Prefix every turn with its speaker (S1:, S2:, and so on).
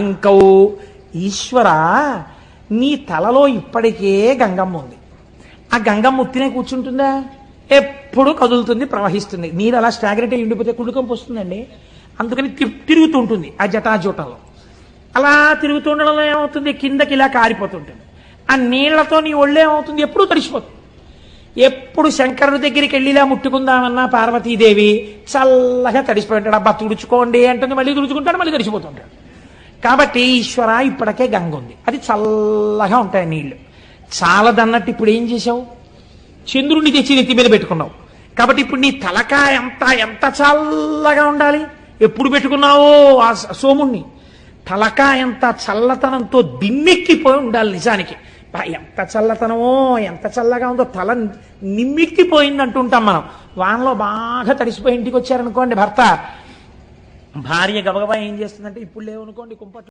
S1: అంకౌ ఈశ్వర నీ తలలో ఇప్పటికే గంగమ్మ ఉంది. ఆ గంగమ్మ ఉత్తినే కూర్చుంటుందా? ఎప్పుడు కదులుతుంది, ప్రవహిస్తుంది. నీరు అలా స్టాగ్నెట్ అయి ఉండిపోతే కుళ్ళుకంపు వస్తుందండి. అందుకని తిరుగుతూ ఉంటుంది ఆ జటాజూటంలో. అలా తిరుగుతుండడంలో ఏమవుతుంది, కిందకి ఇలా కారిపోతుంటుంది. ఆ నీళ్లతో నీ ఒళ్ళేమవుతుంది, ఎప్పుడూ తడిసిపోతుంది. ఎప్పుడు శంకరుడి దగ్గరికి వెళ్ళి ఇలా ముట్టుకుందామన్నా పార్వతీదేవి చల్లగా తడిసిపోయి ఉంటాడు. అబ్బా తుడుచుకోండి అంటుంది, మళ్ళీ తుడుచుకుంటాడు, మళ్ళీ తడిసిపోతుంటాడు. కాబట్టి ఈశ్వర ఇప్పటికే గంగ ఉంది, అది చల్లగా ఉంటాయి నీళ్లు. చాలదన్నట్టు ఇప్పుడు ఏం చేసావు, చంద్రుడిని తెచ్చి నెత్తి మీద పెట్టుకున్నావు. కాబట్టి ఇప్పుడు నీ తలకాయ ఎంత చల్లగా ఉండాలి. ఎప్పుడు పెట్టుకున్నావో ఆ సోముణ్ణి, తలకాయ ఎంత చల్లతనంతో దిమ్మెక్కిపోయి ఉండాలి. నిజానికి ఎంత చల్లతనమో, ఎంత చల్లగా ఉందో, తల నిమ్మెక్కిపోయింది అంటుంటాం మనం. వానలో బాగా తడిసిపోయి ఇంటికి వచ్చారనుకోండి భర్త, భార్య గబగబా ఏం చేస్తుందంటే ఇప్పుడు లేవనుకోండి కుంపట్లు